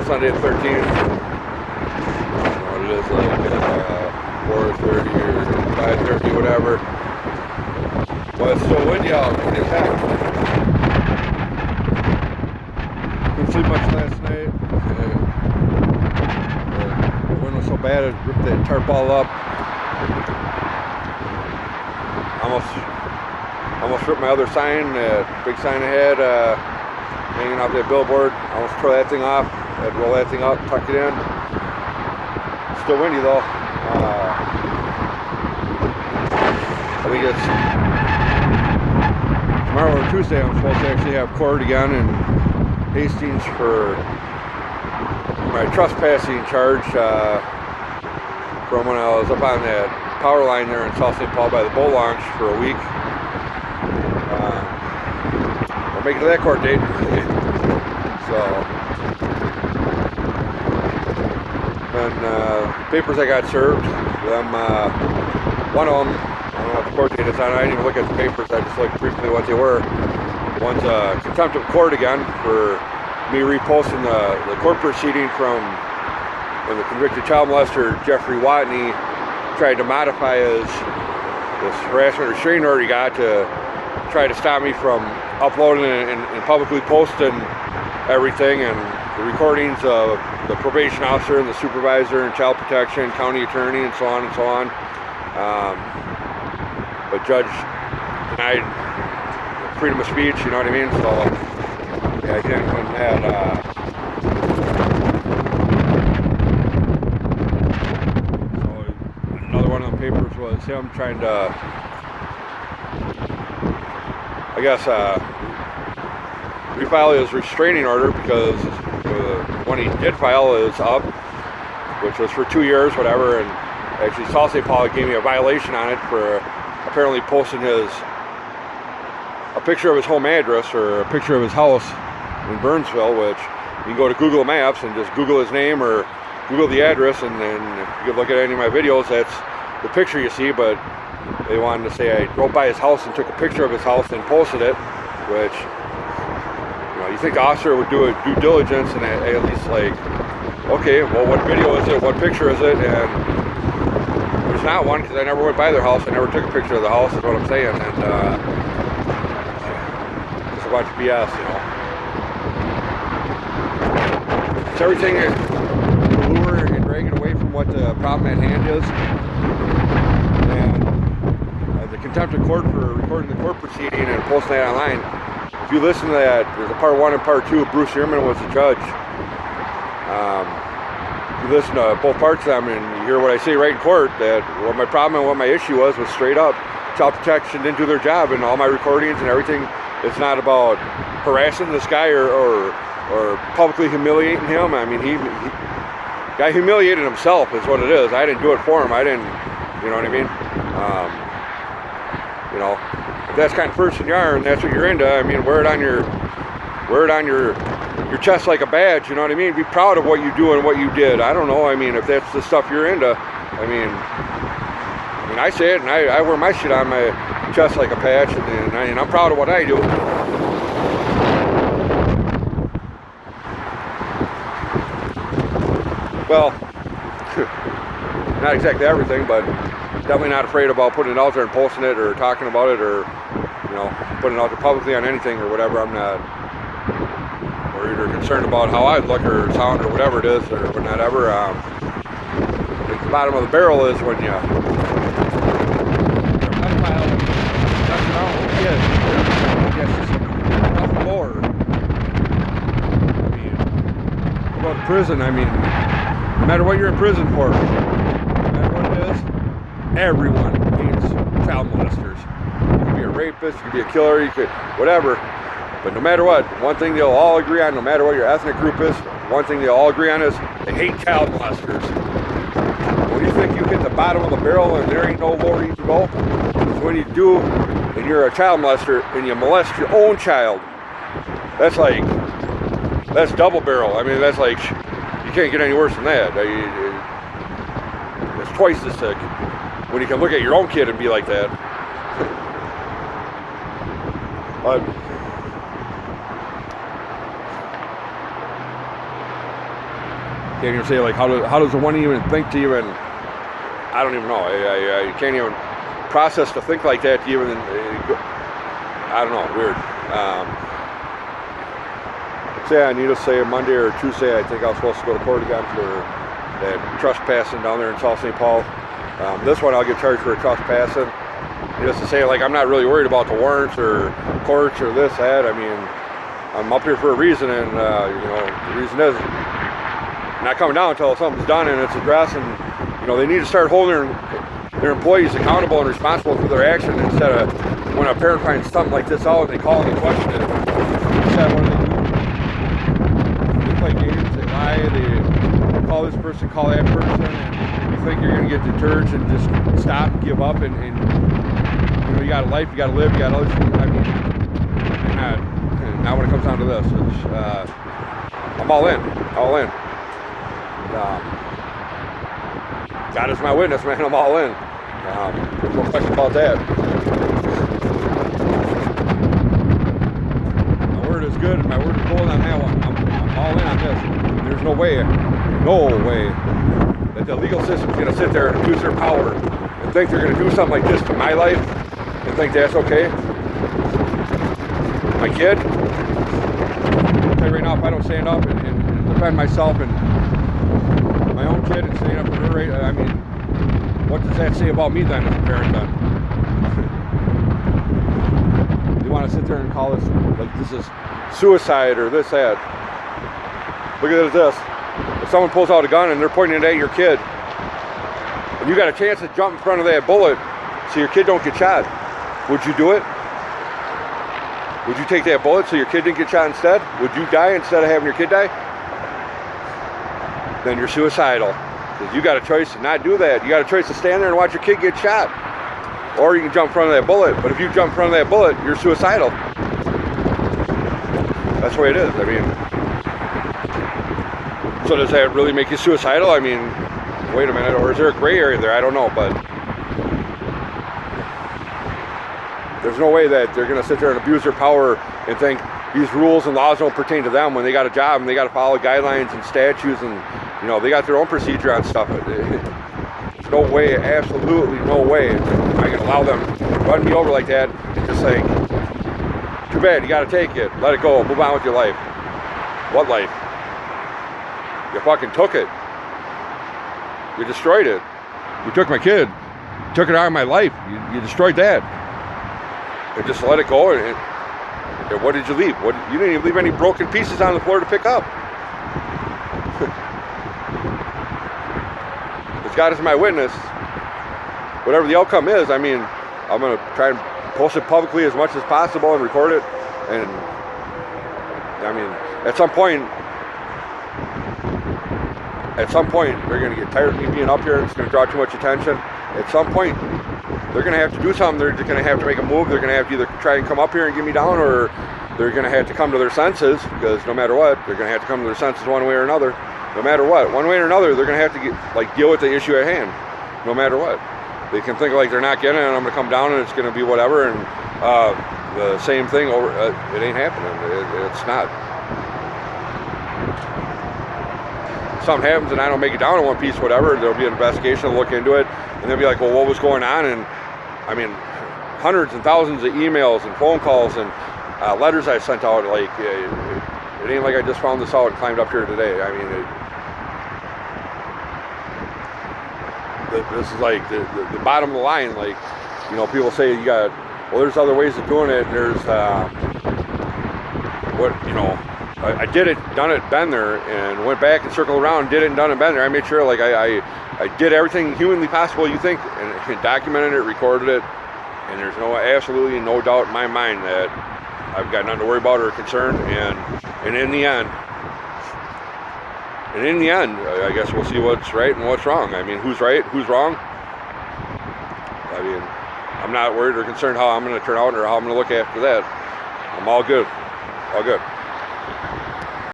Sunday the 13th. What it is, like 4:30 or 5:30, whatever. But it's still windy out. Pretty packed. Couldn't sleep much last night. The wind was so bad it ripped that tarp all up. Almost ripped my other sign, that big sign I had hanging off that billboard. Almost tore that thing off. Had to roll that thing up, tuck it in. Still windy though. I think it's tomorrow or Tuesday. I'm supposed to actually have court again in Hastings for my trespassing charge from when I was up on that power line there in South St. Paul by the boat launch for a week. I'll make it to that court date. So, and papers I got served, one of them, I don't know what the court date is on. I didn't even look at the papers. I just looked briefly what they were. One's contempt of court again for me reposting the court proceeding from when the convicted child molester Jeffrey Watney tried to modify this harassment restraining order he got to try to stop me from uploading and publicly posting everything, and the recordings of the probation officer and the supervisor and child protection, county attorney, and so on and so on. But judge denied freedom of speech, you know what I mean? So yeah, I didn't win that. Papers was him trying to, I guess, refile his restraining order, because the one he did file is up, which was for 2 years, whatever, and actually South St. Paul gave me a violation on it for apparently posting a picture of his home address or a picture of his house in Burnsville, which you can go to Google Maps and just Google his name or Google the address, and then if you look at any of my videos, that's the picture you see. But they wanted to say I drove by his house and took a picture of his house and posted it, which, you know, you think the officer would do a due diligence and at least like, okay, well, what video is it? What picture is it? And there's not one, because I never went by their house. I never took a picture of the house, is what I'm saying. And just a bunch of BS, you know. It's everything to lure and drag it away from what the problem at hand is. And the contempt of court for recording the court proceeding and posting that online. If you listen to that, there's a part 1 and part 2. Bruce Ehrman was the judge. If you listen to both parts of them and you hear what I say right in court, that what my problem and what my issue was straight up child protection didn't do their job, and all my recordings and everything. It's not about harassing this guy or publicly humiliating him. I mean, he guy humiliated himself is what it is. I didn't do it for him. I didn't, you know what I mean? You know, if that's the kind of person you are and that's what you're into, I mean, wear it on your chest like a badge, you know what I mean? Be proud of what you do and what you did. I don't know, I mean, if that's the stuff you're into, I mean, I say it, and I wear my shit on my chest like a patch, and I'm proud of what I do. Well, not exactly everything, but definitely not afraid about putting it out there and posting it or talking about it, or, you know, putting it out there publicly on anything or whatever. I'm not worried or concerned about how I look or sound or whatever it is or whatever. I think the bottom of the barrel is when you nothing more. I mean, about prison, I mean, no matter what you're in prison for, no matter what it is, everyone hates child molesters. You could be a rapist, you could be a killer, you could, whatever. But no matter what, one thing they'll all agree on, no matter what your ethnic group is, one thing they'll all agree on is they hate child molesters. When you think you hit the bottom of the barrel and there ain't no lower you can go, it's when you do, and you're a child molester and you molest your own child. That's double barrel. I mean, that's like, you can't get any worse than that. It's twice as sick when you can look at your own kid and be like that. But can't even say like how does the one even think to even, I don't even know. I can't even process to think like that to even, I don't know, weird. Say I need to say Monday or Tuesday, I think I was supposed to go to court again for that trespassing down there in South St. Paul. This one I'll get charged for trespassing. Just to say, like, I'm not really worried about the warrants or courts or this, that. I mean, I'm up here for a reason, and you know, the reason is I'm not coming down until something's done and it's addressed. And you know, they need to start holding their employees accountable and responsible for their action instead of when a parent finds something like this out, they call and they question it. Instead, what do they do? They play games, they lie, they call this person, call that person, and you think you're going to get deterred and just stop and give up and you know, you got a life, you got to live, you got other things. I mean, not when it comes down to this. It's, I'm all in, all in. God is my witness, man. I'm all in. There's no question about that. My word is good, and my word is gold on that one. I'm all in on this. There's no way that the legal system is going to sit there and abuse their power and think they're going to do something like this to my life and think that's okay. My kid, I'll tell you right now, if I don't stand up and defend myself and my own kid and stand up for her, right, I mean, what does that say about me then as a parent then? You want to sit there and call this, like this is suicide or this, that. Look at this. If someone pulls out a gun and they're pointing it at your kid, and you got a chance to jump in front of that bullet so your kid don't get shot, would you do it? Would you take that bullet so your kid didn't get shot instead? Would you die instead of having your kid die? Then you're suicidal. Because you got a choice to not do that. You got a choice to stand there and watch your kid get shot. Or you can jump in front of that bullet. But if you jump in front of that bullet, you're suicidal. That's the way it is. I mean, so does that really make you suicidal? I mean, wait a minute. Or is there a gray area there? I don't know. But there's no way that they're going to sit there and abuse their power and think these rules and laws don't pertain to them when they got a job and they got to follow guidelines and statutes and, you know, they got their own procedure on stuff. There's no way, absolutely no way I can allow them to run me over like that and just think, too bad, you got to take it, let it go, move on with your life. What life? You fucking took it. You destroyed it. You took my kid. You took it out of my life. You destroyed that. And just let it go. And what did you leave? You didn't even leave any broken pieces on the floor to pick up. Because God is my witness. Whatever the outcome is, I mean, I'm going to try and post it publicly as much as possible and record it. And, I mean, at some point, they're going to get tired of me being up here and it's going to draw too much attention. At some point, they're going to have to do something. They're going to have to make a move. They're going to have to either try and come up here and get me down, or they're going to have to come to their senses, because no matter what, they're going to have to come to their senses one way or another. No matter what, one way or another, they're going to have to deal with the issue at hand. No matter what, they can think like they're not getting it, and I'm going to come down and it's going to be whatever, and the same thing over. It ain't happening. It's not. If something happens and I don't make it down in one piece, whatever, there'll be an investigation. They'll look into it, and they'll be like, well, what was going on? And I mean, hundreds and thousands of emails and phone calls and letters I sent out. Like, it ain't like I just found this out and climbed up here today. I mean, this is like the bottom of the line. Like, you know, people say you got, well, there's other ways of doing it. There's I did it, done it, been there, and went back and circled around, did it and done it, been there. I made sure, like, I did everything humanly possible, you think, and documented it, recorded it, and there's absolutely no doubt in my mind that I've got nothing to worry about or concern. And in the end, I guess we'll see what's right and what's wrong. I mean, who's right, who's wrong? I mean, I'm not worried or concerned how I'm going to turn out or how I'm going to look after that. I'm all good. All good.